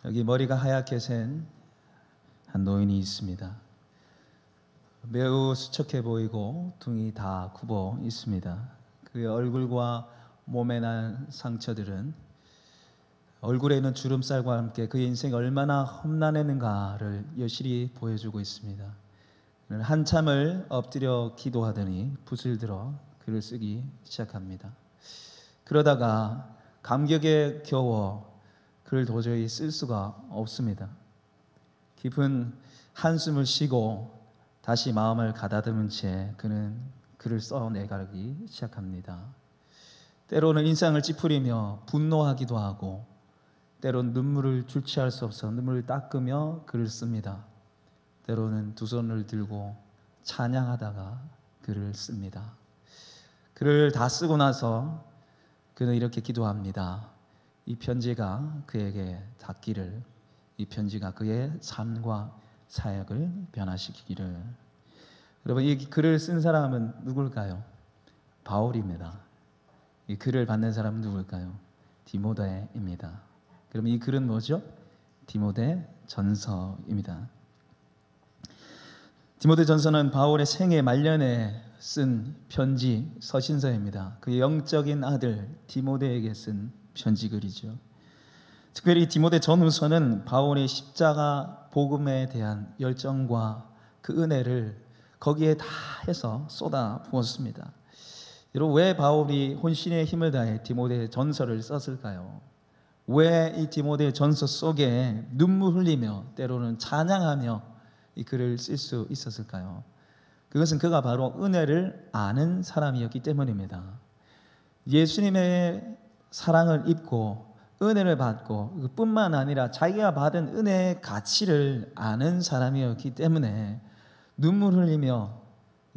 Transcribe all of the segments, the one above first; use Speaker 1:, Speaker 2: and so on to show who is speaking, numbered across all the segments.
Speaker 1: 여기 머리가 하얗게 센 한 노인이 있습니다. 매우 수척해 보이고 둥이 다 굽어 있습니다. 그의 얼굴과 몸에 난 상처들은 얼굴에 있는 주름살과 함께 그의 인생이 얼마나 험난했는가를 여실히 보여주고 있습니다. 한참을 엎드려 기도하더니 붓을 들어 글을 쓰기 시작합니다. 그러다가 감격에 겨워 글을 도저히 쓸 수가 없습니다. 깊은 한숨을 쉬고 다시 마음을 가다듬은 채 그는 글을 써내가기 시작합니다. 때로는 인상을 찌푸리며 분노하기도 하고, 때로는 눈물을 주체할 수 없어 눈물을 닦으며 글을 씁니다. 때로는 두 손을 들고 찬양하다가 글을 씁니다. 글을 다 쓰고 나서 그는 이렇게 기도합니다. 이 편지가 그에게 닿기를, 이 편지가 그의 삶과 사역을 변화시키기를. 여러분, 이 글을 쓴 사람은 누굴까요? 바울입니다. 이 글을 받는 사람은 누굴까요? 디모데입니다. 그럼 이 글은 뭐죠? 디모데 전서입니다. 디모데 전서는 바울의 생애 말년에 쓴 편지 서신서입니다. 그의 영적인 아들 디모데에게 쓴 편지글이죠. 특별히 디모데 전후서는 바울의 십자가 복음에 대한 열정과 그 은혜를 거기에 다 해서 쏟아 부었습니다. 여러분, 왜 바울이 혼신의 힘을 다해 디모데 전서를 썼을까요? 왜 이 디모데 전서 속에 눈물 흘리며 때로는 찬양하며 이 글을 쓸 수 있었을까요? 그것은 그가 바로 은혜를 아는 사람이었기 때문입니다. 예수님의 사랑을 입고 은혜를 받고 그뿐만 아니라 자기가 받은 은혜의 가치를 아는 사람이었기 때문에 눈물 흘리며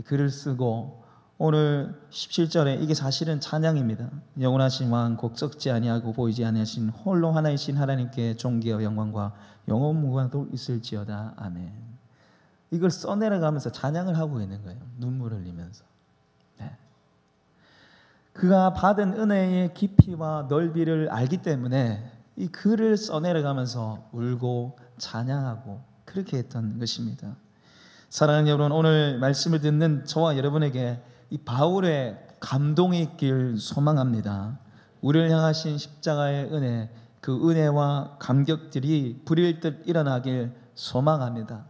Speaker 1: 글을 쓰고, 오늘 17절에 이게 사실은 찬양입니다. 영원하신 왕 곧 썩지 아니하고 보이지 아니하신 홀로 하나이신 하나님께 존귀와 영광과 영원 무궁하도 있을지어다. 아멘. 이걸 써내려가면서 찬양을 하고 있는 거예요. 눈물 흘리면서. 네. 그가 받은 은혜의 깊이와 넓이를 알기 때문에 이 글을 써내려가면서 울고 찬양하고 그렇게 했던 것입니다. 사랑하는 여러분, 오늘 말씀을 듣는 저와 여러분에게 이 바울의 감동이 있길 소망합니다. 우리를 향하신 십자가의 은혜, 그 은혜와 감격들이 불일 듯 일어나길 소망합니다.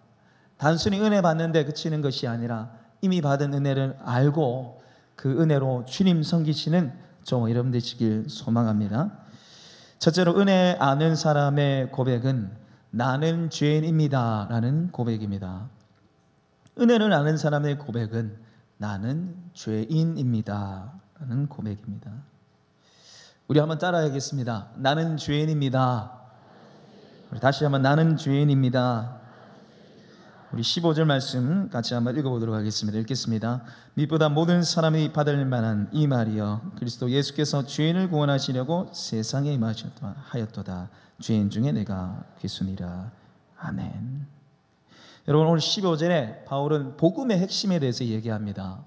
Speaker 1: 단순히 은혜 받는데 그치는 것이 아니라 이미 받은 은혜를 알고 그 은혜로 주님 섬기시는 저와 여러분 되시길 소망합니다. 첫째로, 은혜 아는 사람의 고백은 나는 죄인입니다 라는 고백입니다. 은혜를 아는 사람의 고백은 나는 죄인입니다 라는 고백입니다. 우리 한번 따라하겠습니다. 나는 죄인입니다. 우리 다시 한번 나는 죄인입니다. 우리 15절 말씀 같이 한번 읽어보도록 하겠습니다. 읽겠습니다. 밑보다 모든 사람이 받을 만한 이 말이여, 그리스도 예수께서 죄인을 구원하시려고 세상에 임하셨다. 죄인 중에 내가 귀순이라. 아멘. 여러분, 오늘 15절에 바울은 복음의 핵심에 대해서 얘기합니다.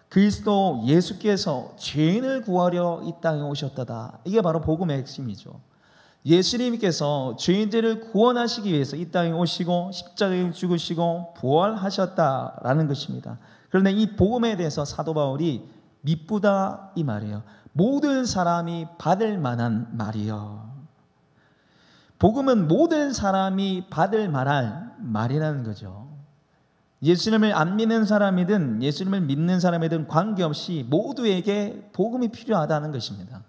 Speaker 1: 그리스도 예수께서 죄인을 구하려 이 땅에 오셨다. 이게 바로 복음의 핵심이죠. 예수님께서 죄인들을 구원하시기 위해서 이 땅에 오시고 십자가에 죽으시고 부활하셨다라는 것입니다. 그런데 이 복음에 대해서 사도 바울이 미쁘다 이 말이에요. 모든 사람이 받을 만한 말이요. 복음은 모든 사람이 받을 만할 말이라는 거죠. 예수님을 안 믿는 사람이든 예수님을 믿는 사람이든 관계없이 모두에게 복음이 필요하다는 것입니다.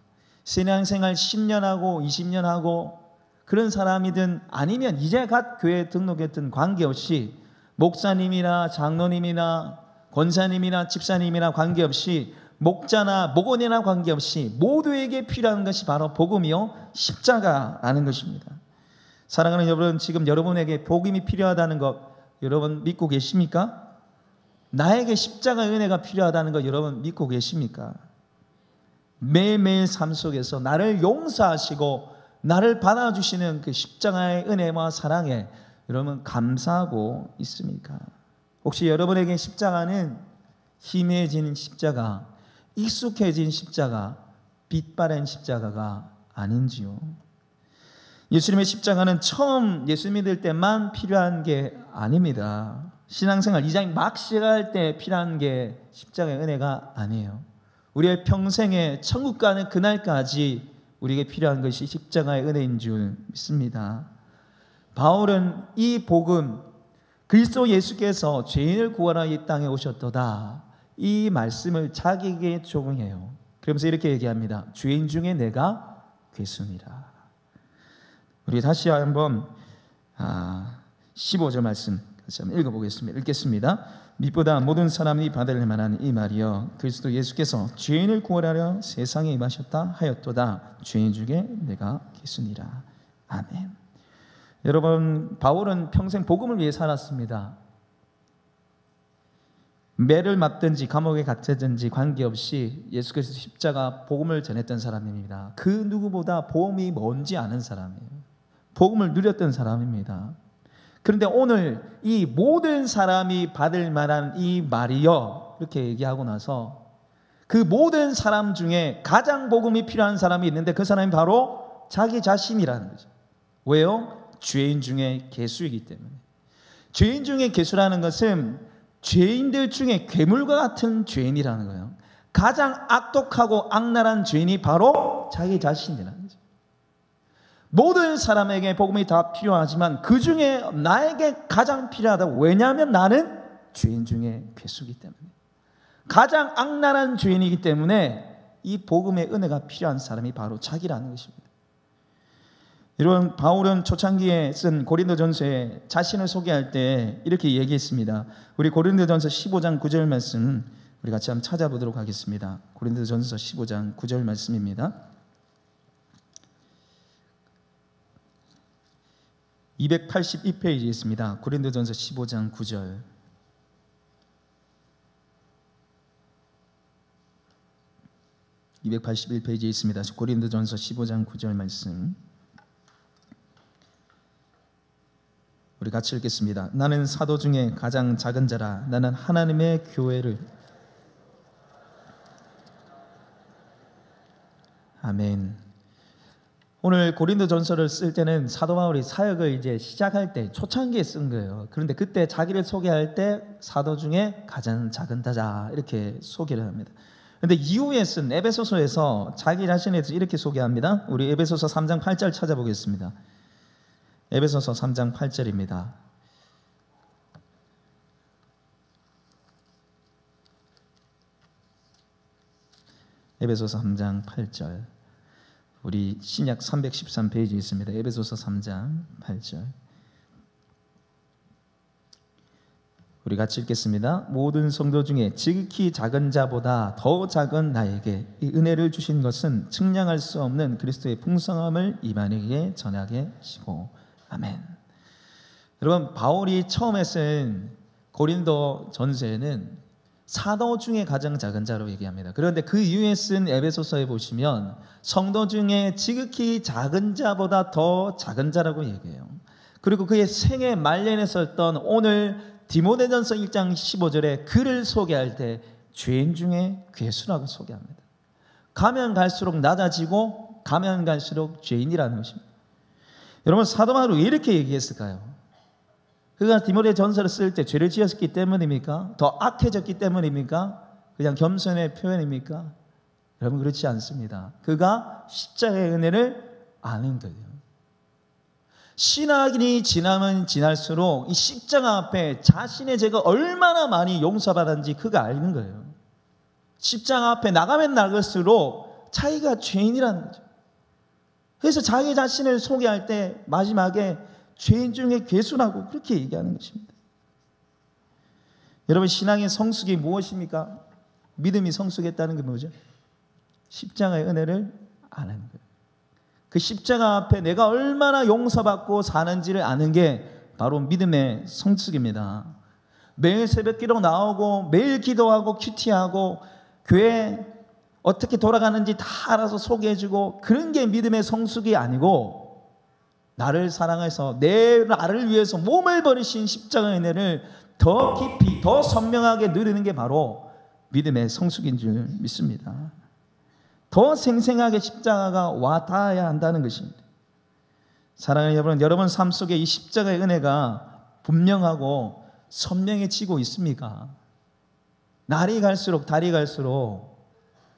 Speaker 1: 신앙생활 10년 하고 20년 하고 그런 사람이든 아니면 이제 갓 교회에 등록했든 관계없이, 목사님이나 장로님이나 권사님이나 집사님이나 관계없이, 목자나 목원이나 관계없이 모두에게 필요한 것이 바로 복음이요 십자가라는 것입니다. 사랑하는 여러분, 지금 여러분에게 복음이 필요하다는 것 여러분 믿고 계십니까? 나에게 십자가의 은혜가 필요하다는 것 여러분 믿고 계십니까? 매일매일 삶 속에서 나를 용서하시고 나를 받아주시는 그 십자가의 은혜와 사랑에 여러분 감사하고 있습니까? 혹시 여러분에게 십자가는 희미해진 십자가, 익숙해진 십자가, 빛바랜 십자가가 아닌지요? 예수님의 십자가는 처음 예수 믿을 때만 필요한 게 아닙니다. 신앙생활 이장 막 시작할 때 필요한 게 십자가의 은혜가 아니에요. 우리의 평생에 천국 가는 그날까지 우리에게 필요한 것이 십자가의 은혜인 줄 믿습니다. 바울은 이 복음, 그리스도 예수께서 죄인을 구하러 이 땅에 오셨도다, 이 말씀을 자기에게 적용해요. 그러면서 이렇게 얘기합니다. 죄인 중에 내가 괴수니라. 우리 다시 한번 15절 말씀 다시 한번 읽어보겠습니다. 읽겠습니다. 믿보다 모든 사람이 받을 만한 이 말이여, 그리스도 예수께서 죄인을 구원하려 세상에 임하셨다 하였도다. 죄인 중에 내가 괴수니라. 아멘. 여러분, 바울은 평생 복음을 위해 살았습니다. 매를 맞든지 감옥에 갇혔든지 관계없이 예수께서 십자가 복음을 전했던 사람입니다. 그 누구보다 복음이 뭔지 아는 사람이에요. 복음을 누렸던 사람입니다. 그런데 오늘 이 모든 사람이 받을 만한 이 말이여, 이렇게 얘기하고 나서 그 모든 사람 중에 가장 복음이 필요한 사람이 있는데 그 사람이 바로 자기 자신이라는 거죠. 왜요? 죄인 중에 괴수이기 때문에. 죄인 중에 괴수라는 것은 죄인들 중에 괴물과 같은 죄인이라는 거예요. 가장 악독하고 악랄한 죄인이 바로 자기 자신이라는 거죠. 모든 사람에게 복음이 다 필요하지만 그 중에 나에게 가장 필요하다. 왜냐하면 나는 죄인 중에 괴수이기 때문에, 가장 악랄한 죄인이기 때문에 이 복음의 은혜가 필요한 사람이 바로 자기라는 것입니다. 여러분, 바울은 초창기에 쓴 고린도전서에 자신을 소개할 때 이렇게 얘기했습니다. 우리 고린도전서 15장 9절 말씀 우리 같이 한번 찾아보도록 하겠습니다. 고린도전서 15장 9절 말씀입니다. 282페이지에 있습니다. 고린도전서 15장 9절. (281페이지에) 있습니다. 고린도전서 15장 9절 말씀 우리 같이 읽겠습니다. 나는 사도 중에 가장 작은 자라. 나는 하나님의 교회를. 아멘. 오늘 고린도전서를 쓸 때는 사도 바울이 사역을 이제 시작할 때 초창기에 쓴 거예요. 그런데 그때 자기를 소개할 때 사도 중에 가장 작은 자자 이렇게 소개를 합니다. 그런데 이후에 쓴 에베소서에서 자기 자신에 대해서 이렇게 소개합니다. 우리 에베소서 3장 8절 찾아보겠습니다. 에베소서 3장 8절입니다. 에베소서 3장 8절. 우리 신약 313페이지에 있습니다. 에베소서 3장 8절. 우리 같이 읽겠습니다. 모든 성도 중에 지극히 작은 자보다 더 작은 나에게 이 은혜를 주신 것은 측량할 수 없는 그리스도의 풍성함을 이만에게 전하게 하시고. 아멘. 여러분, 바울이 처음에 쓴 고린도 전서에는 사도 중에 가장 작은 자로 얘기합니다. 그런데 그 이후에 쓴 에베소서에 보시면 성도 중에 지극히 작은 자보다 더 작은 자라고 얘기해요. 그리고 그의 생애 말년에 썼던 오늘 디모데전서 1장 15절에 그를 소개할 때 죄인 중에 괴수라고 소개합니다. 가면 갈수록 낮아지고 가면 갈수록 죄인이라는 것입니다. 여러분, 사도 바울은 왜 이렇게 얘기했을까요? 그가 디모데전서를 쓸 때 죄를 지었기 때문입니까? 더 악해졌기 때문입니까? 그냥 겸손의 표현입니까? 여러분, 그렇지 않습니다. 그가 십자가의 은혜를 아는 거예요. 신학이 지나면 지날수록 이 십자가 앞에 자신의 죄가 얼마나 많이 용서받았는지 그가 아는 거예요. 십자가 앞에 나가면 나갈수록 자기가 죄인이라는 거죠. 그래서 자기 자신을 소개할 때 마지막에 죄인 중에 괴수라고 그렇게 얘기하는 것입니다. 여러분, 신앙의 성숙이 무엇입니까? 믿음이 성숙했다는 게 뭐죠? 십자가의 은혜를 아는 거예요. 그 십자가 앞에 내가 얼마나 용서받고 사는지를 아는 게 바로 믿음의 성숙입니다. 매일 새벽기도 나오고 매일 기도하고 큐티하고 교회 어떻게 돌아가는지 다 알아서 소개해주고 그런 게 믿음의 성숙이 아니고, 나를 사랑해서 나를 위해서 몸을 버리신 십자가의 은혜를 더 깊이 더 선명하게 누리는 게 바로 믿음의 성숙인 줄 믿습니다. 더 생생하게 십자가가 와 닿아야 한다는 것입니다. 사랑하는 여러분 삶 속에 이 십자가의 은혜가 분명하고 선명해지고 있습니까? 날이 갈수록 달이 갈수록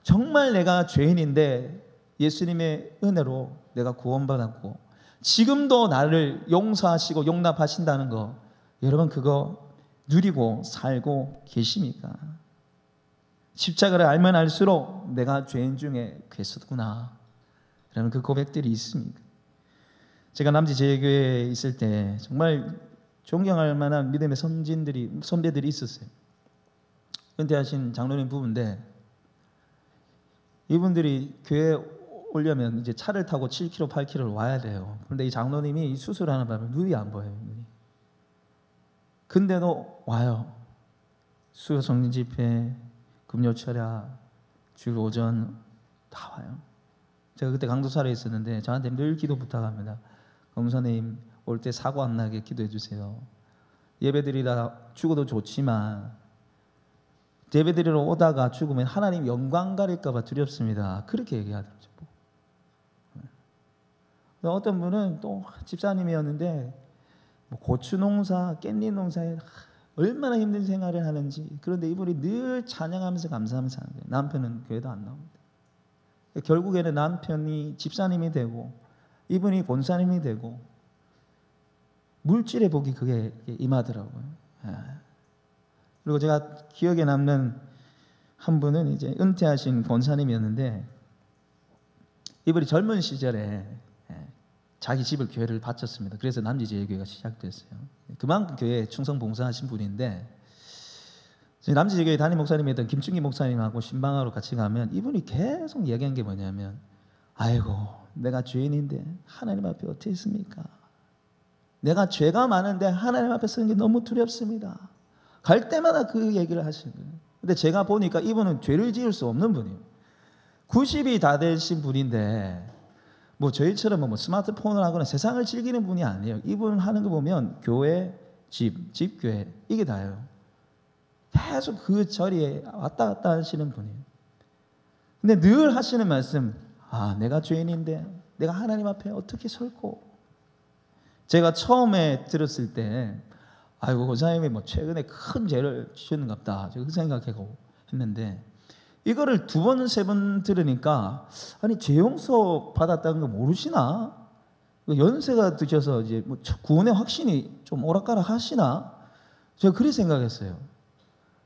Speaker 1: 정말 내가 죄인인데 예수님의 은혜로 내가 구원받았고 지금도 나를 용서하시고 용납하신다는 거, 여러분 그거 누리고 살고 계십니까? 십자가를 알면 알수록 내가 죄인 중에 괴수구나 라는 그 고백들이 있습니까? 제가 남지제일교회에 있을 때 정말 존경할 만한 믿음의 선배들이 있었어요. 은퇴하신 장로님 부부인데 이분들이 교회에 오려면 이제 차를 타고 7km, 8km를 와야 돼요. 그런데 이 장로님이 수술하는 바람에 눈이 안 보여요. 눈이. 근데도 와요. 수요 성령 집회, 금요 철야, 주일 오전 다 와요. 제가 그때 강도사에 있었는데 저한테 늘 기도 부탁합니다. 검사님 올 때 사고 안 나게 기도해 주세요. 예배드리다 죽어도 좋지만 예배드리러 오다가 죽으면 하나님 영광 가릴까 봐 두렵습니다. 그렇게 얘기하더라고요. 어떤 분은 또 집사님이었는데 고추 농사, 깻잎 농사에 얼마나 힘든 생활을 하는지, 그런데 이분이 늘 찬양하면서 감사하면서 하는 거예요. 남편은 교회도 안 나옵니다. 결국에는 남편이 집사님이 되고 이분이 권사님이 되고 물질의 복이 그게 임하더라고요. 그리고 제가 기억에 남는 한 분은 이제 은퇴하신 권사님이었는데 이분이 젊은 시절에 자기 집을 교회를 바쳤습니다. 그래서 남지제일교회가 시작됐어요. 그만큼 교회에 충성 봉사하신 분인데 남지제일교회 담임 목사님이었던 김충기 목사님하고 신방하러 같이 가면 이분이 계속 얘기한 게 뭐냐면, 아이고 내가 죄인인데 하나님 앞에 어떻게 있습니까? 내가 죄가 많은데 하나님 앞에 서는 게 너무 두렵습니다. 갈 때마다 그 얘기를 하시는 거예요. 근데 제가 보니까 이분은 죄를 지을 수 없는 분이에요. 90이 다 되신 분인데 뭐 저희처럼 뭐 스마트폰을 하거나 세상을 즐기는 분이 아니에요. 이분 하는 거 보면 교회, 집 교회 이게 다예요. 계속 그 자리에 왔다 갔다 하시는 분이에요. 근데 늘 하시는 말씀, 내가 죄인인데 내가 하나님 앞에 어떻게 설고. 제가 처음에 들었을 때 아이고 권사님이 뭐 최근에 큰 죄를 지셨는갑다 제가 그 생각하고 했는데, 이거를 2번, 3번 들으니까 아니 죄 용서 받았다는 거 모르시나? 연세가 드셔서 이제 뭐 구원의 확신이 좀 오락가락 하시나? 제가 그렇게 생각했어요.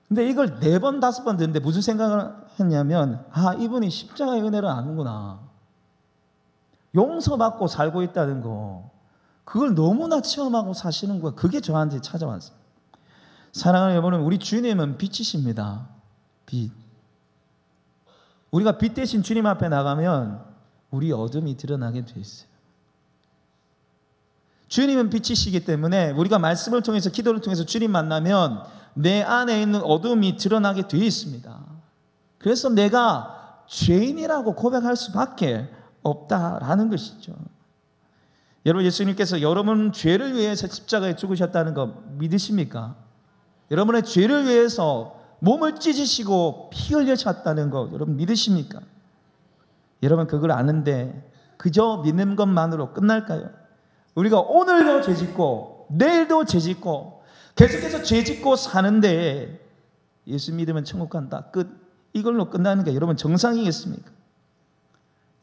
Speaker 1: 근데 이걸 4번, 5번 듣는데 무슨 생각을 했냐면, 이분이 십자가의 은혜를 아는구나. 용서받고 살고 있다는 거, 그걸 너무나 체험하고 사시는 거야. 그게 저한테 찾아왔어요. 사랑하는 여러분, 우리 주님은 빛이십니다. 빛. 우리가 빛 대신 주님 앞에 나가면 우리 어둠이 드러나게 돼 있어요. 주님은 빛이시기 때문에 우리가 말씀을 통해서 기도를 통해서 주님 만나면 내 안에 있는 어둠이 드러나게 되어 있습니다. 그래서 내가 죄인이라고 고백할 수밖에 없다라는 것이죠. 여러분, 예수님께서 여러분 죄를 위해서 십자가에 죽으셨다는 거 믿으십니까? 여러분의 죄를 위해서 몸을 찢으시고 피 흘리셨다는 거 여러분 믿으십니까? 여러분 그걸 아는데 그저 믿는 것만으로 끝날까요? 우리가 오늘도 죄짓고 내일도 죄짓고 계속해서 죄짓고 사는데 예수 믿으면 천국 간다, 끝, 이걸로 끝나는 게 여러분 정상이겠습니까?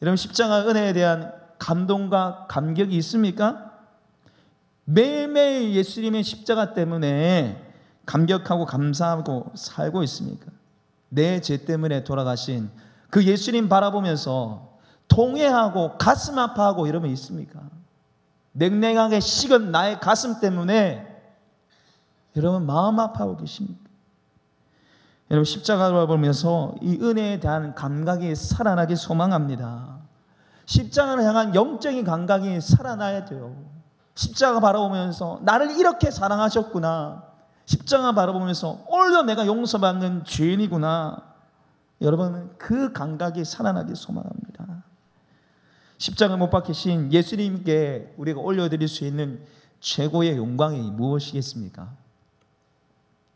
Speaker 1: 여러분 십자가 은혜에 대한 감동과 감격이 있습니까? 매일매일 예수님의 십자가 때문에 감격하고 감사하고 살고 있습니까? 내 죄 때문에 돌아가신 그 예수님 바라보면서 통회하고 가슴 아파하고 이러면 있습니까? 냉랭하게 식은 나의 가슴 때문에 여러분 마음 아파하고 계십니까? 여러분 십자가를 보면서 이 은혜에 대한 감각이 살아나기 소망합니다. 십자가를 향한 영적인 감각이 살아나야 돼요. 십자가 바라보면서 나를 이렇게 사랑하셨구나, 십자가 바라보면서 오늘도 내가 용서받는 죄인이구나, 여러분 그 감각이 살아나기 소망합니다. 십자가 못 박히신 예수님께 우리가 올려드릴 수 있는 최고의 영광이 무엇이겠습니까?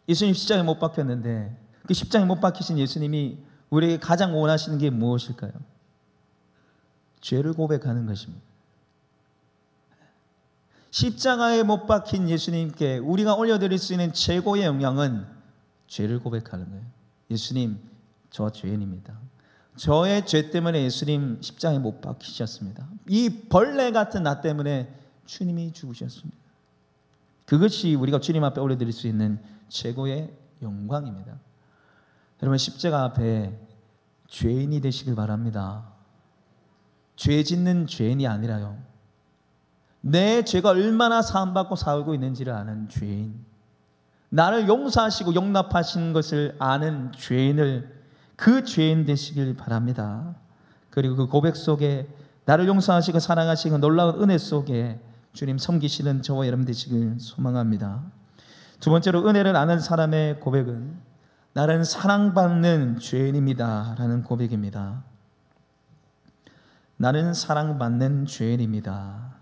Speaker 1: 예수님 십자가에 못 박혔는데 그 십자가에 못 박히신 예수님이 우리에게 가장 원하시는 게 무엇일까요? 죄를 고백하는 것입니다. 십자가에 못 박힌 예수님께 우리가 올려드릴 수 있는 최고의 영광은 죄를 고백하는 거예요. 예수님, 저 죄인입니다. 저의 죄 때문에 예수님 십자가에 못 박히셨습니다. 이 벌레 같은 나 때문에 주님이 죽으셨습니다. 그것이 우리가 주님 앞에 올려드릴 수 있는 최고의 영광입니다. 여러분, 십자가 앞에 죄인이 되시길 바랍니다. 죄 짓는 죄인이 아니라요, 내 죄가 얼마나 사함받고 살고 있는지를 아는 죄인, 나를 용서하시고 용납하신 것을 아는 죄인을, 그 죄인 되시길 바랍니다. 그리고 그 고백 속에 나를 용서하시고 사랑하시고 놀라운 은혜 속에 주님 섬기시는 저와 여러분 되시길 소망합니다. 두 번째로, 은혜를 아는 사람의 고백은 나는 사랑받는 죄인입니다 라는 고백입니다. 나는 사랑받는 죄인입니다.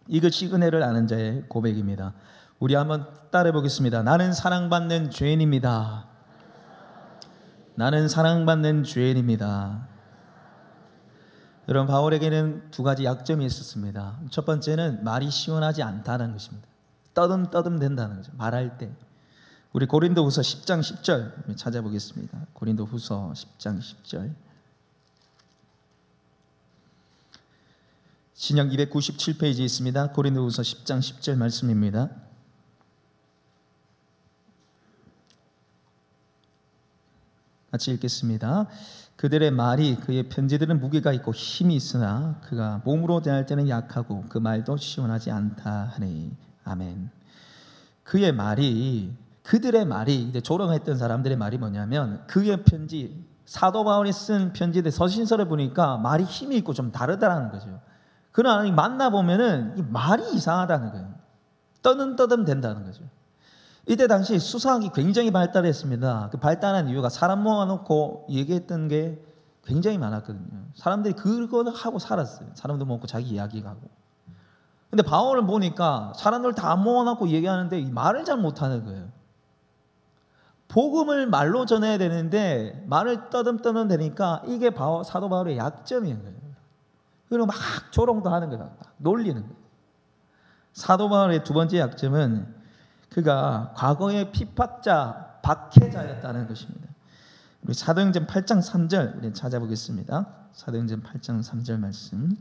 Speaker 1: 이것이 은혜를 아는 자의 고백입니다. 우리 한번 따라해 보겠습니다. 나는 사랑받는 죄인입니다. 나는 사랑받는 죄인입니다. 여러분, 바울에게는 두 가지 약점이 있었습니다. 첫 번째는 말이 시원하지 않다는 것입니다. 떠듬떠듬 된다는 거죠. 말할 때. 우리 고린도후서 10장 10절 찾아보겠습니다. 고린도후서 10장 10절. 신약 297페이지에 있습니다. 고린도후서 10장 10절 말씀입니다. 같이 읽겠습니다. 그들의 말이, 그의 편지들은 무게가 있고 힘이 있으나 그가 몸으로 대할 때는 약하고 그 말도 시원하지 않다 하니. 아멘. 그의 말이, 그들의 말이, 이제 조롱했던 사람들의 말이 뭐냐면, 그의 편지, 사도 바울이 쓴 편지들 서신서를 보니까 말이 힘이 있고 좀 다르다는 거죠. 그러나 만나보면은 이 말이 이상하다는 거예요. 떠듬떠듬 된다는 거죠. 이때 당시 수사학이 굉장히 발달했습니다. 그 발달한 이유가 사람 모아놓고 얘기했던 게 굉장히 많았거든요. 사람들이 그걸 하고 살았어요. 사람도 모으고 자기 이야기하고. 근데 바울을 보니까 사람들 다 모아놓고 얘기하는데 이 말을 잘 못하는 거예요. 복음을 말로 전해야 되는데 말을 떠듬떠듬 되니까 이게 사도 바울의 약점인 거예요. 그리고 막 조롱도 하는 거다. 놀리는 거예요. 사도 바울의 두 번째 약점은 그가 과거의 피박자, 박해자였다는 것입니다. 우리 사도행전 8장 3절 우리 찾아보겠습니다. 사도행전 8장 3절 말씀.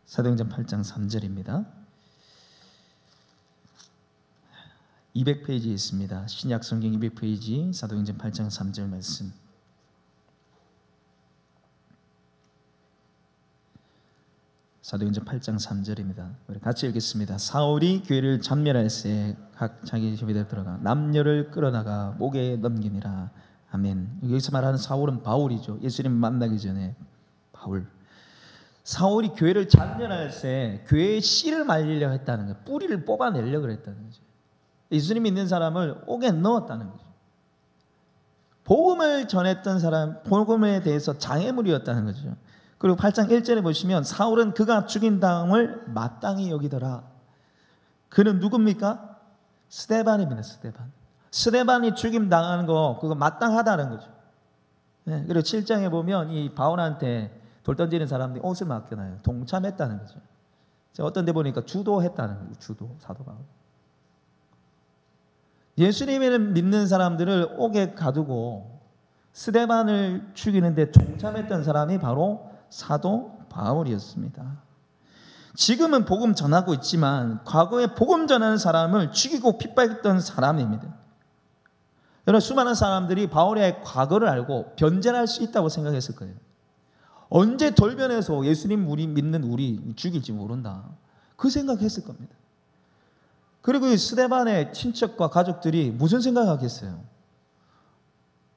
Speaker 1: 사도행전 8장 3절입니다. 200페이지에 있습니다. 신약성경 200페이지 사도행전 8장 3절 말씀. 사도행전 8장 3절입니다. 우리 같이 읽겠습니다. 사울이 교회를 전멸할 새 각 자기 집에 들어가 남녀를 끌어나가 목에 넘기니라. 아멘. 여기서 말하는 사울은 바울이죠. 예수님 만나기 전에 바울. 사울이 교회를 전멸할 새 교회의 씨를 말리려 했다는 거예요. 뿌리를 뽑아내려고 했다는 거죠. 예수님 믿는 사람을 옥에 넣었다는 거죠. 복음을 전했던 사람, 복음에 대해서 장애물이었다는 거죠. 그리고 8장 1절에 보시면 사울은 그가 죽인 다음을 마땅히 여기더라. 그는 누굽니까? 스데반입니다. 스데반이 죽임 당하는 거 그거 마땅하다는 거죠. 네, 그리고 7장에 보면 이 바울한테 돌 던지는 사람들이 옷을 맡겨놔요. 동참했다는 거죠. 어떤 데 보니까 주도했다는 거죠. 주도, 사도 바울. 예수님을 믿는 사람들을 옥에 가두고 스데반을 죽이는데 동참했던 사람이 바로 사도 바울이었습니다. 지금은 복음 전하고 있지만 과거에 복음 전하는 사람을 죽이고 핍박했던 사람입니다. 여러분, 수많은 사람들이 바울의 과거를 알고 변절할 수 있다고 생각했을 거예요. 언제 돌변해서 예수님 우리 믿는 우리 죽일지 모른다. 그 생각했을 겁니다. 그리고 이 스데반의 친척과 가족들이 무슨 생각하겠어요?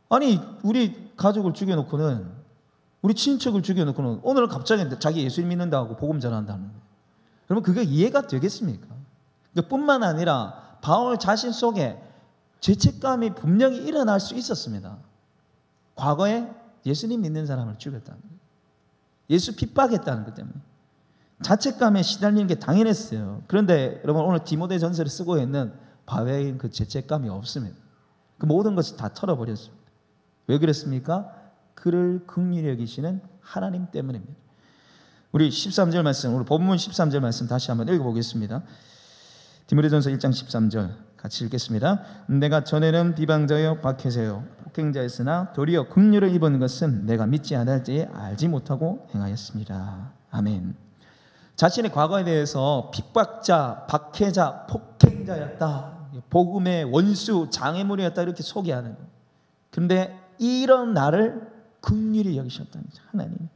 Speaker 1: 아니, 우리 가족을 죽여놓고는, 우리 친척을 죽여놓고는 오늘 갑자기 자기 예수님 믿는다고 복음 전한다는 거예요. 여러분, 그게 이해가 되겠습니까? 뿐만 아니라 바울 자신 속에 죄책감이 분명히 일어날 수 있었습니다. 과거에 예수님 믿는 사람을 죽였다는 거예요. 예수 핍박했다는 것 때문에 자책감에 시달리는 게 당연했어요. 그런데 여러분, 오늘 디모데 전서를 쓰고 있는 바울에게는 그 죄책감이 없습니다. 그 모든 것을 다 털어버렸습니다. 왜 그랬습니까? 그를 긍휼히 여기시는 하나님 때문입니다. 우리 13절 말씀, 우리 본문 13절 말씀 다시 한번 읽어보겠습니다. 디모데전서 1장 13절 같이 읽겠습니다. 내가 전에는 비방자여 박해자여 폭행자였으나 도리어 긍휼을 입은 것은 내가 믿지 않을지 알지 못하고 행하였습니다. 아멘. 자신의 과거에 대해서 핍박자, 박해자, 폭행자였다, 복음의 원수, 장애물이었다 이렇게 소개하는 거예요. 그런데 이런 나를 긍휼히 여기셨다는 거죠. 하나님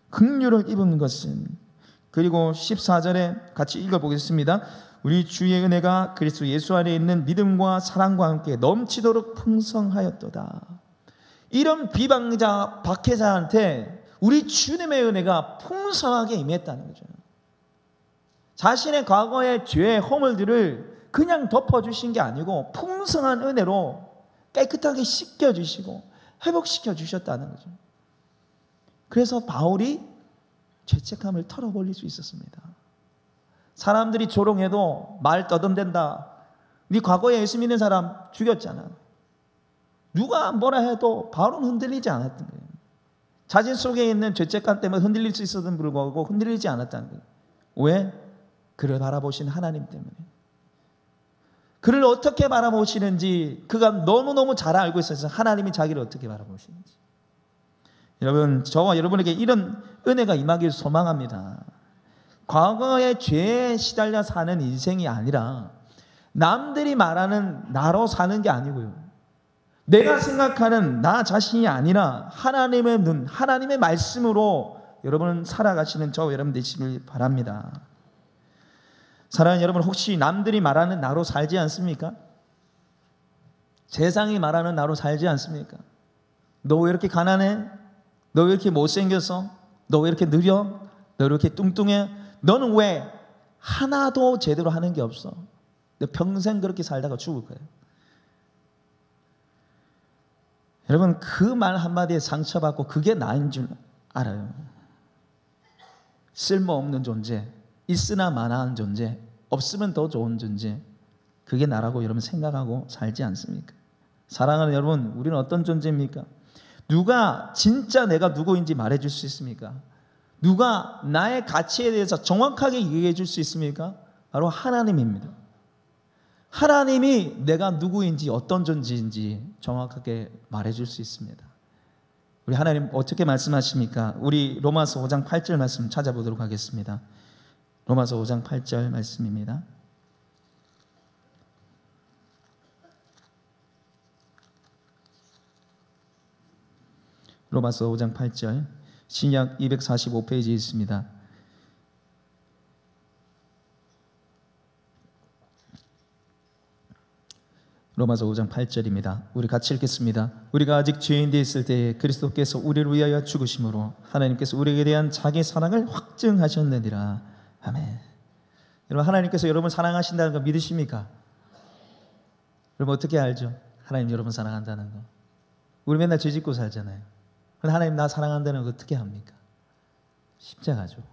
Speaker 1: 긍휼을 입은 것은. 그리고 14절에 같이 읽어보겠습니다. 우리 주의 은혜가 그리스도 예수 안에 있는 믿음과 사랑과 함께 넘치도록 풍성하였도다. 이런 비방자, 박해자한테 우리 주님의 은혜가 풍성하게 임했다는 거죠. 자신의 과거의 죄의 허물들을 그냥 덮어주신 게 아니고 풍성한 은혜로 깨끗하게 씻겨주시고 회복시켜 주셨다는 거죠. 그래서 바울이 죄책감을 털어버릴 수 있었습니다. 사람들이 조롱해도 말 떠듬댄다. 네 과거에 예수 믿는 사람 죽였잖아. 누가 뭐라 해도 바울은 흔들리지 않았던 거예요. 자신 속에 있는 죄책감 때문에 흔들릴 수 있었던 불구하고 흔들리지 않았다는 거예요. 왜? 그를 바라보신 하나님 때문에. 그를 어떻게 바라보시는지 그가 너무너무 잘 알고 있었어요. 하나님이 자기를 어떻게 바라보시는지. 여러분, 저와 여러분에게 이런 은혜가 임하길 소망합니다. 과거의 죄에 시달려 사는 인생이 아니라 남들이 말하는 나로 사는 게 아니고요, 내가 생각하는 나 자신이 아니라 하나님의 눈, 하나님의 말씀으로 여러분 살아가시는 저와 여러분 되시길 바랍니다. 사랑하는 여러분, 혹시 남들이 말하는 나로 살지 않습니까? 세상이 말하는 나로 살지 않습니까? 너 왜 이렇게 가난해? 너 왜 이렇게 못생겼어? 너 왜 이렇게 느려? 너 왜 이렇게 뚱뚱해? 너는 왜 하나도 제대로 하는 게 없어? 너 평생 그렇게 살다가 죽을 거예요. 여러분, 그 말 한마디에 상처받고 그게 나인 줄 알아요. 쓸모없는 존재, 있으나 마나한 존재, 없으면 더 좋은 존재, 그게 나라고 여러분 생각하고 살지 않습니까? 사랑하는 여러분, 우리는 어떤 존재입니까? 누가 진짜 내가 누구인지 말해줄 수 있습니까? 누가 나의 가치에 대해서 정확하게 얘기해 줄 수 있습니까? 바로 하나님입니다. 하나님이 내가 누구인지 어떤 존재인지 정확하게 말해줄 수 있습니다. 우리 하나님 어떻게 말씀하십니까? 우리 로마서 5장 8절 말씀 찾아보도록 하겠습니다. 로마서 5장 8절 말씀입니다. 로마서 5장 8절, 신약 245페이지에 있습니다. 로마서 5장 8절입니다. 우리 같이 읽겠습니다. 우리가 아직 죄인 되어 있을 때에 그리스도께서 우리를 위하여 죽으심으로 하나님께서 우리에게 대한 자기 사랑을 확증하셨느니라. 아멘. 여러분, 하나님께서 여러분 사랑하신다는 거 믿으십니까? 여러분 어떻게 알죠? 하나님 여러분 사랑한다는 거. 우리 맨날 죄 짓고 살잖아요. 그런데 하나님 나 사랑한다는 거 어떻게 합니까? 십자가죠.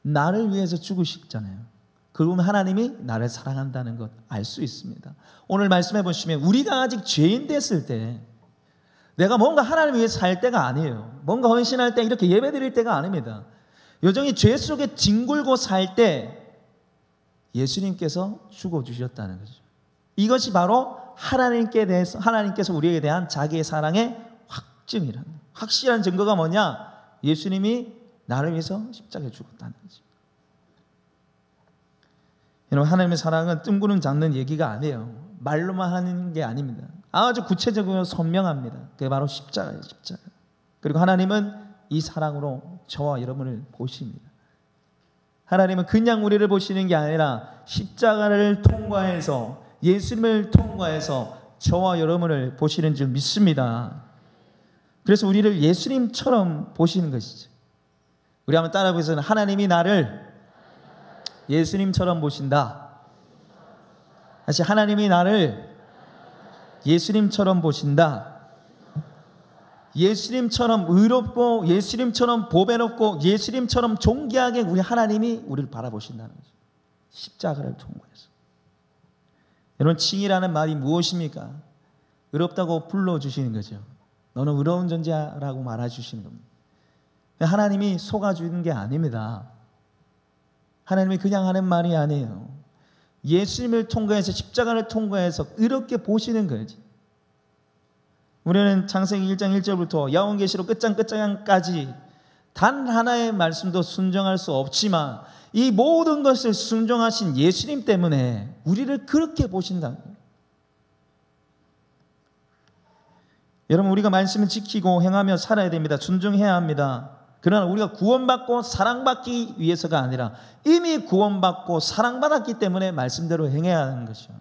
Speaker 1: 나를 위해서 죽으셨잖아요. 그러면 하나님이 나를 사랑한다는 것 알 수 있습니다. 오늘 말씀해 보시면 우리가 아직 죄인 됐을 때, 내가 뭔가 하나님을 위해서 살 때가 아니에요. 뭔가 헌신할 때, 이렇게 예배 드릴 때가 아닙니다. 여전히 죄 속에 뒹굴고 살 때 예수님께서 죽어주셨다는 거죠. 이것이 바로 하나님께서 우리에게 대한 자기의 사랑의 확증이라는 거예요. 확실한 증거가 뭐냐? 예수님이 나를 위해서 십자가에 죽었다는 거죠. 여러분, 하나님의 사랑은 뜬구름 잡는 얘기가 아니에요. 말로만 하는 게 아닙니다. 아주 구체적이고 선명합니다. 그게 바로 십자가예요. 십자가. 그리고 하나님은 이 사랑으로 저와 여러분을 보십니다. 하나님은 그냥 우리를 보시는 게 아니라 십자가를 통과해서, 예수님을 통과해서 저와 여러분을 보시는 줄 믿습니다. 그래서 우리를 예수님처럼 보시는 것이죠. 우리 한번 따라 해보겠습니다. 하나님이 나를 예수님처럼 보신다. 다시, 하나님이 나를 예수님처럼 보신다. 예수님처럼 의롭고, 예수님처럼 보배롭고, 예수님처럼 존귀하게 우리 하나님이 우리를 바라보신다는 거죠. 십자가를 통과해서. 여러분, 칭이라는 말이 무엇입니까? 의롭다고 불러주시는 거죠. 너는 의로운 존재라고 말해 주시는 겁니다. 하나님이 속아주는 게 아닙니다. 하나님이 그냥 하는 말이 아니에요. 예수님을 통과해서, 십자가를 통과해서 이렇게 보시는 거지. 우리는 창세기 1장 1절부터 야곱계시록 끝장까지 단 하나의 말씀도 순종할 수 없지만 이 모든 것을 순종하신 예수님 때문에 우리를 그렇게 보신다. 여러분, 우리가 말씀을 지키고 행하며 살아야 됩니다. 순종해야 합니다. 그러나 우리가 구원받고 사랑받기 위해서가 아니라 이미 구원받고 사랑받았기 때문에 말씀대로 행해야 하는 것이죠.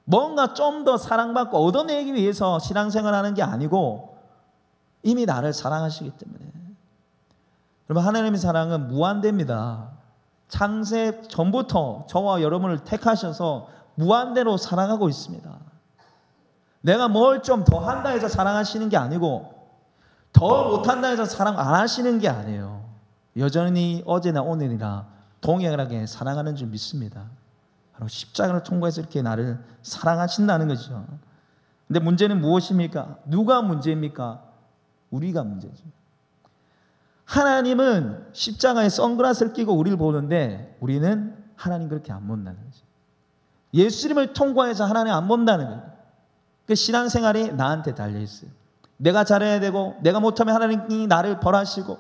Speaker 1: 뭔가 좀 더 사랑받고 얻어내기 위해서 신앙생활하는 게 아니고 이미 나를 사랑하시기 때문에. 여러분, 하나님의 사랑은 무한대입니다. 창세 전부터 저와 여러분을 택하셔서 무한대로 사랑하고 있습니다. 내가 뭘 좀 더 한다 해서 사랑하시는 게 아니고 더 못한다 해서 사랑 안 하시는 게 아니에요. 여전히 어제나 오늘이나 동일하게 사랑하는 줄 믿습니다. 바로 십자가를 통과해서 이렇게 나를 사랑하신다는 거죠. 근데 문제는 무엇입니까? 누가 문제입니까? 우리가 문제죠. 하나님은 십자가에 선글라스를 끼고 우리를 보는데 우리는 하나님 그렇게 안 본다는 거죠. 예수님을 통과해서 하나님 안 본다는 거예요. 그 신앙생활이 나한테 달려있어요. 내가 잘해야 되고 내가 못하면 하나님이 나를 벌하시고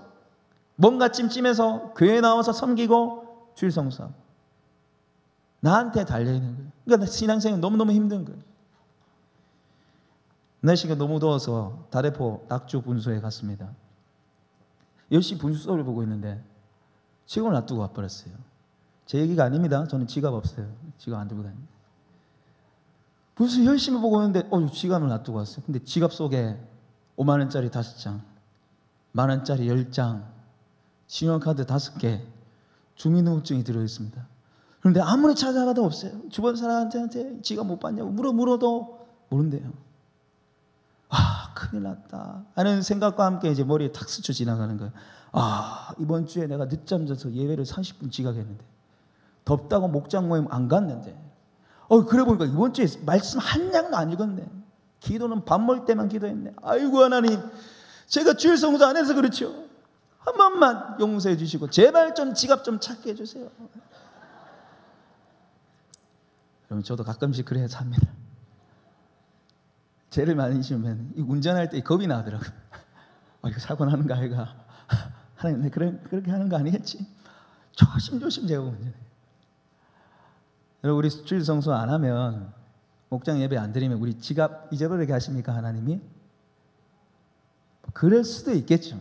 Speaker 1: 뭔가 찜찜해서 교회에 나와서 섬기고 주일 성수하고 나한테 달려있는 거예요. 그러니까 신앙생활 너무너무 힘든 거예요. 날씨가 너무 더워서 다대포 낙주 분수에 갔습니다. 열심히 분수 소리를 보고 있는데 지갑을 놔두고 와버렸어요. 제 얘기가 아닙니다. 저는 지갑 없어요. 지갑 안 들고 다닙니다. 분수 열심히 보고 있는데 지갑을 놔두고 왔어요. 근데 지갑 속에 5만 원짜리 5장, 만 원짜리 10장, 신용카드 5개, 주민등록증이 들어있습니다. 그런데 아무리 찾아가도 없어요. 주변 사람한테 지갑 못 봤냐고 물어도 모른대요. 큰일 났다 하는 생각과 함께 이제 머리에 탁 스쳐 지나가는 거예요. 이번 주에 내가 늦잠 자서 예배를 30분 지각했는데 덥다고 목장 모임 안 갔는데 그래 보니까 이번 주에 말씀 한 장도 안 읽었네. 기도는 밥 먹을 때만 기도했네. 아이고 하나님, 제가 주일 성수 안 해서 그렇죠. 한 번만 용서해 주시고 제발 좀 지갑 좀 찾게 해주세요. 여러분, 저도 가끔씩 그래야 삽니다. 죄를 많이 지으면 운전할 때 겁이 나더라고요. 이거 사고 나는 거 아이가. 하나님, 내 그렇게 하는 거 아니겠지? 조심조심 제가 운전해요. 여러분, 우리 주일 성수 안 하면, 목장 예배 안 드리면 우리 지갑 잊어버리게 하십니까, 하나님이? 그럴 수도 있겠죠.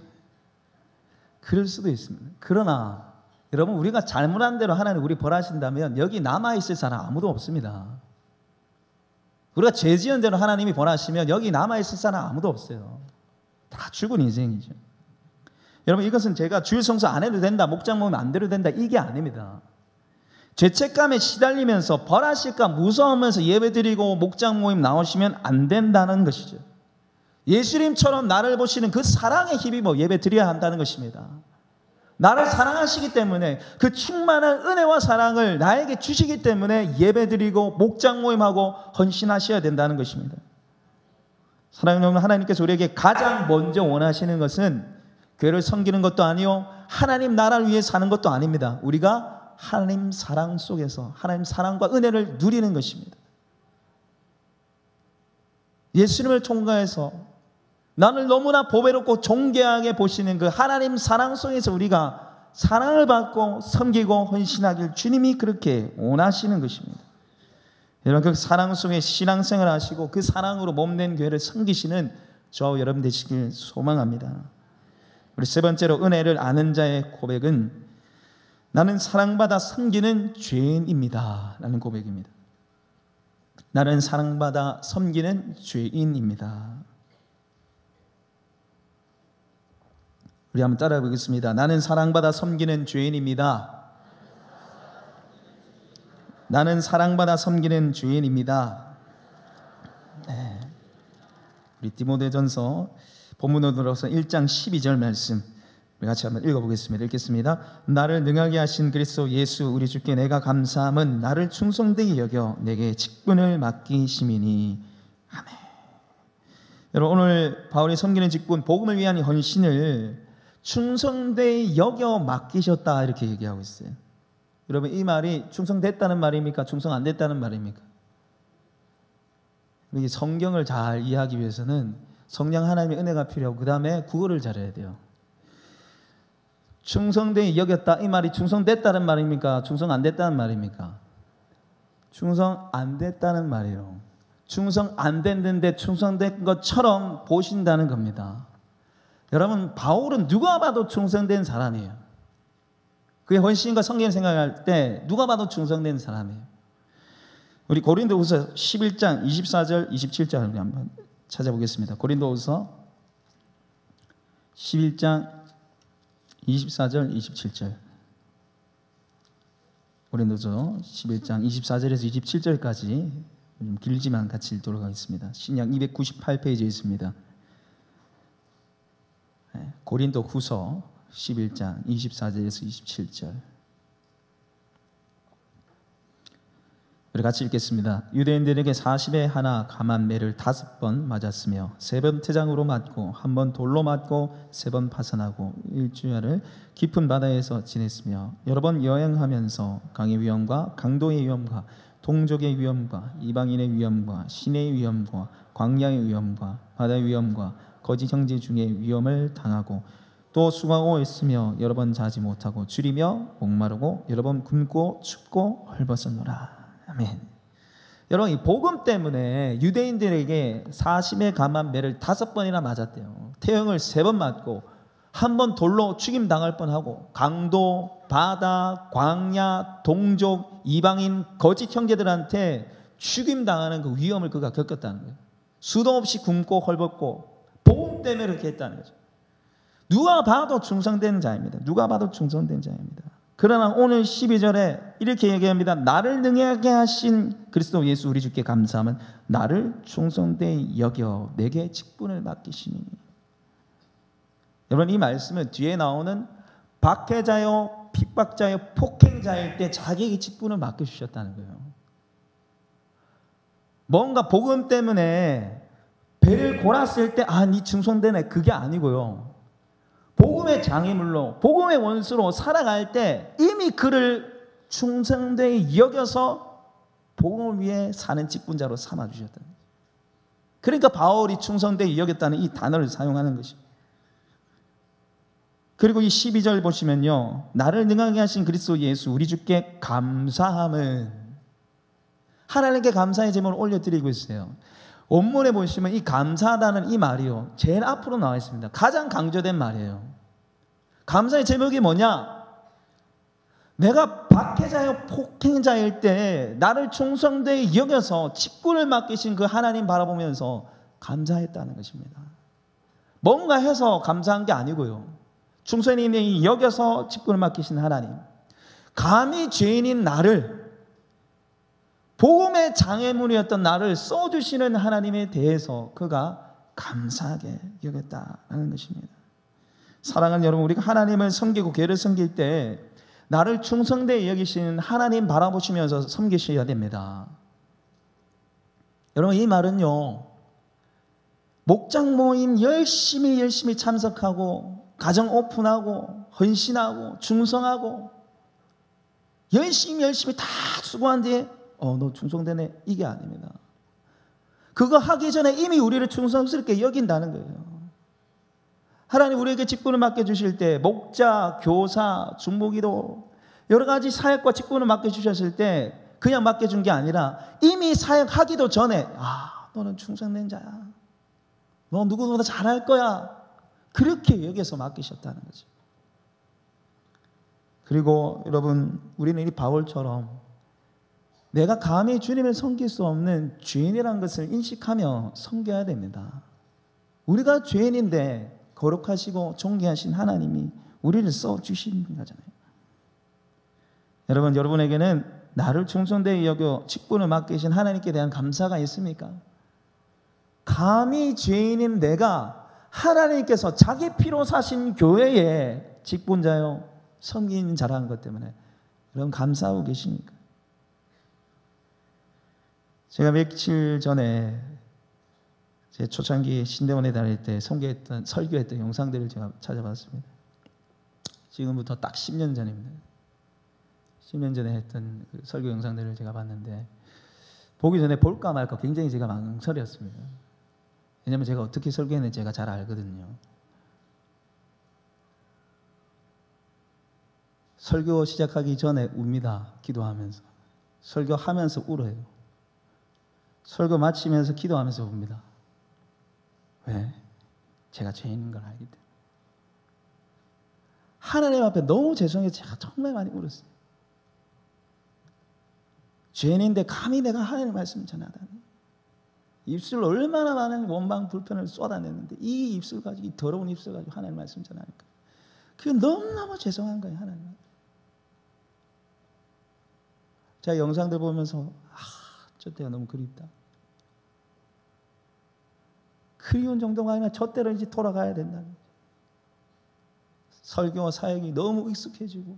Speaker 1: 그럴 수도 있습니다. 그러나 여러분, 우리가 잘못한 대로 하나님 우리 벌하신다면 여기 남아있을 사람 아무도 없습니다. 우리가 죄 지은 대로 하나님이 벌하시면 여기 남아있을 사람 아무도 없어요. 다 죽은 인생이죠. 여러분, 이것은 제가 주일 성수 안 해도 된다, 목장 모임 안 드려도 된다, 이게 아닙니다. 죄책감에 시달리면서 벌하실까 무서우면서 예배드리고 목장 모임 나오시면 안 된다는 것이죠. 예수님처럼 나를 보시는 그 사랑에 힘입어 예배드려야 한다는 것입니다. 나를 사랑하시기 때문에 그 충만한 은혜와 사랑을 나에게 주시기 때문에 예배드리고 목장 모임하고 헌신하셔야 된다는 것입니다. 사랑하는 여러분, 하나님께서 우리에게 가장 먼저 원하시는 것은 교회를 섬기는 것도 아니요, 하나님 나라를 위해 사는 것도 아닙니다. 우리가 하나님 사랑 속에서 하나님 사랑과 은혜를 누리는 것입니다. 예수님을 통과해서 나를 너무나 보배롭고 존귀하게 보시는 그 하나님 사랑 속에서 우리가 사랑을 받고 섬기고 헌신하길 주님이 그렇게 원하시는 것입니다. 여러분, 그 사랑 속에 신앙생활을 하시고 그 사랑으로 몸된 교회를 섬기시는 저와 여러분 되시길 소망합니다. 우리 세 번째로, 은혜를 아는 자의 고백은 나는 사랑받아 섬기는 죄인입니다 라는 고백입니다. 나는 사랑받아 섬기는 죄인입니다. 우리 한번 따라해 보겠습니다. 나는 사랑받아 섬기는 죄인입니다. 나는 사랑받아 섬기는 죄인입니다. 네. 우리 디모데전서 본문으로 들어서 1장 12절 말씀 우리 같이 한번 읽어보겠습니다. 읽겠습니다. 나를 능하게 하신 그리스도 예수 우리 주께 내가 감사함은 나를 충성되게 여겨 내게 직분을 맡기심이니. 아멘. 여러분, 오늘 바울이 섬기는 직분, 복음을 위한 헌신을 충성되이 여겨 맡기셨다 이렇게 얘기하고 있어요. 여러분, 이 말이 충성됐다는 말입니까? 충성 안 됐다는 말입니까? 이 성경을 잘 이해하기 위해서는 성령 하나님의 은혜가 필요하고 그 다음에 국어를 잘해야 돼요. 충성되이 여겼다 이 말이 충성됐다는 말입니까? 충성 안 됐다는 말입니까? 충성 안 됐다는 말이에요. 충성 안 됐는데 충성된 것처럼 보신다는 겁니다. 여러분, 바울은 누가 봐도 충성된 사람이에요. 그의 헌신과 성경을 생각할 때 누가 봐도 충성된 사람이에요. 우리 고린도후서 11장 24절 27절 한번 찾아보겠습니다. 고린도후서 11장 24절 27절. 고린도서 11장 24절에서 27절까지 좀 길지만 같이 읽도록 하겠습니다. 신약 298페이지에 있습니다. 고린도후서 11장 24절에서 27절. 우리 같이 읽겠습니다. 유대인들에게 40에 하나 감한 매를 5번 맞았으며 3번 태장으로 맞고 1번 돌로 맞고 3번 파산하고 일주일을 깊은 바다에서 지냈으며 여러 번 여행하면서 강의 위험과 강도의 위험과 동족의 위험과 이방인의 위험과 시내의 위험과 광야의 위험과 바다의 위험과 거짓 형제 중에 위험을 당하고 또 수고하고 있으며 여러 번 자지 못하고 줄이며 목마르고 여러 번 굶고 춥고 헐벗었노라. 아멘. 여러분, 이 복음 때문에 유대인들에게 40에 감한 매를 5번이나 맞았대요. 태형을 3번 맞고 1번 돌로 죽임 당할 뻔하고 강도, 바다, 광야, 동족, 이방인, 거짓 형제들한테 죽임 당하는 그 위험을 그가 겪었다는 거예요. 수도 없이 굶고 헐벗고 복음 때문에 그렇게 했다는 거죠. 누가 봐도 충성된 자입니다. 누가 봐도 충성된 자입니다. 그러나 오늘 12절에 이렇게 얘기합니다. 나를 능하게 하신 그리스도 예수 우리 주께 감사함은 나를 충성되이 여겨 내게 직분을 맡기시니. 여러분, 이 말씀은 뒤에 나오는 박해자요 핍박자요 폭행자일 때 자기에게 직분을 맡겨주셨다는 거예요. 뭔가 복음 때문에 배를 골았을 때 네 충성되네, 그게 아니고요. 복음의 장애물로, 복음의 원수로 살아갈 때 이미 그를 충성되이 여겨서 복음을 위해 사는 직분자로 삼아주셨다. 그러니까 바울이 충성되이 여겼다는 이 단어를 사용하는 것입니다. 그리고 이 12절 보시면요, 나를 능하게 하신 그리스도 예수 우리 주께 감사함은, 하나님께 감사의 제목을 올려드리고 있어요. 원문에 보시면 이 감사하다는 이 말이요, 제일 앞으로 나와 있습니다. 가장 강조된 말이에요. 감사의 제목이 뭐냐? 내가 박해자요 폭행자일 때 나를 충성되이 여겨서 직분을 맡기신 그 하나님 바라보면서 감사했다는 것입니다. 뭔가 해서 감사한 게 아니고요, 충성되이 여겨서 직분을 맡기신 하나님, 감히 죄인인 나를, 복음의 장애물이었던 나를 써주시는 하나님에 대해서 그가 감사하게 여겼다는 것입니다. 사랑하는 여러분, 우리가 하나님을 섬기고 교회를 섬길 때 나를 충성되이 여기시는 하나님 바라보시면서 섬기셔야 됩니다. 여러분, 이 말은요, 목장 모임 열심히 참석하고 가정 오픈하고 헌신하고 충성하고 열심히 다 수고한 뒤에 너 충성되네, 이게 아닙니다. 그거 하기 전에 이미 우리를 충성스럽게 여긴다는 거예요. 하나님 우리에게 직분을 맡겨주실 때 목자, 교사, 중보기도 여러 가지 사역과 직분을 맡겨주셨을 때 그냥 맡겨준 게 아니라 이미 사역하기도 전에 너는 충성된 자야, 너 누구보다 잘할 거야, 그렇게 여기서 맡기셨다는 거죠. 그리고 여러분, 우리는 이 바울처럼 내가 감히 주님을 섬길 수 없는 죄인이라는 것을 인식하며 섬겨야 됩니다. 우리가 죄인인데 거룩하시고 존귀하신 하나님이 우리를 써주신 거잖아요. 여러분, 여러분에게는 나를 충성되이 여겨 직분을 맡기신 하나님께 대한 감사가 있습니까? 감히 죄인인 내가 하나님께서 자기 피로 사신 교회의 직분자요 섬기는 자라는 것 때문에 여러분 감사하고 계십니까? 제가 며칠 전에 제 초창기 신대원에 다닐 때 설교했던 영상들을 제가 찾아봤습니다. 지금부터 딱 10년 전입니다. 10년 전에 했던 그 설교 영상들을 제가 봤는데 보기 전에 볼까 말까 굉장히 제가 망설였습니다. 왜냐하면 제가 어떻게 설교했는지 제가 잘 알거든요. 설교 시작하기 전에 웁니다. 기도하면서. 설교하면서 울어요. 설교 마치면서 기도하면서 웁니다. 왜? 제가 죄인인 걸 알기 때문에. 하나님 앞에 너무 죄송해서 제가 정말 많이 울었어요. 죄인인데 감히 내가 하나님의 말씀을 전하다니. 입술 얼마나 많은 원망 불편을 쏟아냈는데 이 입술 가지고, 이 더러운 입술 가지고 하나님의 말씀을 전하니까 그게 너무너무 죄송한 거예요. 하나님. 제가 영상들 보면서 저 때가 너무 그립다. 그리운 정도가 아니라 저 때로 이제 돌아가야 된다는 거죠. 설교와 사역이 너무 익숙해지고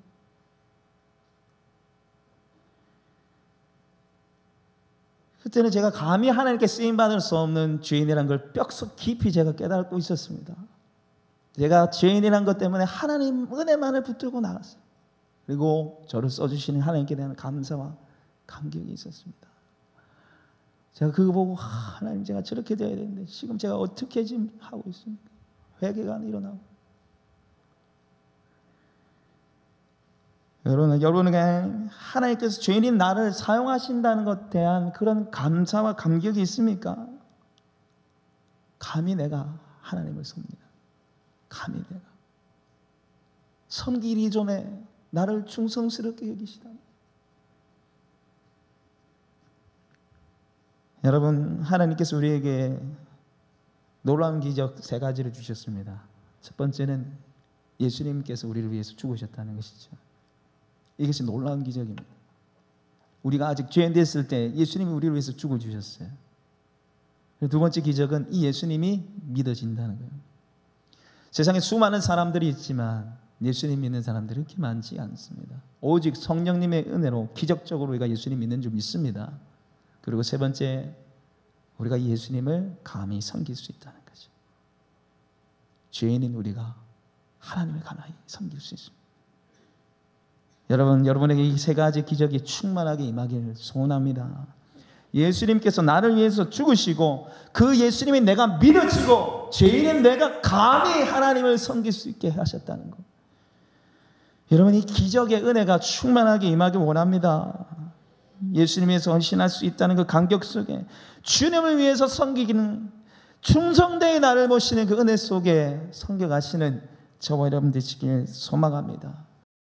Speaker 1: 그때는 제가 감히 하나님께 쓰임받을 수 없는 죄인이라는 걸 뼛속 깊이 제가 깨닫고 있었습니다. 제가 죄인이라는 것 때문에 하나님 은혜만을 붙들고 나갔어요. 그리고 저를 써주시는 하나님께 대한 감사와 감격이 있었습니다. 제가 그거 보고 하나님 제가 저렇게 돼야 되는데 지금 제가 어떻게 지금 하고 있습니까? 회개가 일어나고 여러분에게 하나님께서 죄인인 나를 사용하신다는 것에 대한 그런 감사와 감격이 있습니까? 감히 내가 하나님을 섭니다. 감히 내가 섬기기 전에 나를 충성스럽게 여기시다. 여러분, 하나님께서 우리에게 놀라운 기적 3가지를 주셨습니다. 첫 번째는 예수님께서 우리를 위해서 죽으셨다는 것이죠. 이것이 놀라운 기적입니다. 우리가 아직 죄인 됐을 때 예수님이 우리를 위해서 죽어주셨어요. 두 번째 기적은 이 예수님이 믿어진다는 거예요. 세상에 수많은 사람들이 있지만 예수님 믿는 사람들이 그렇게 많지 않습니다. 오직 성령님의 은혜로 기적적으로 우리가 예수님 믿는 줄 믿습니다. 그리고 세 번째, 우리가 예수님을 감히 섬길 수 있다는 거죠. 죄인인 우리가 하나님을 가만히 섬길 수 있습니다. 여러분에게 이 3가지 기적이 충만하게 임하기를 소원합니다. 예수님께서 나를 위해서 죽으시고 그 예수님이 내가 믿어지고 죄인인 내가 감히 하나님을 섬길 수 있게 하셨다는 것. 여러분, 이 기적의 은혜가 충만하게 임하기 원합니다. 예수님에서 헌신할 수 있다는 그 감격 속에 주님을 위해서 섬기기는 충성되이 나를 모시는 그 은혜 속에 섬겨가시는 저와 여러분 되시길 소망합니다.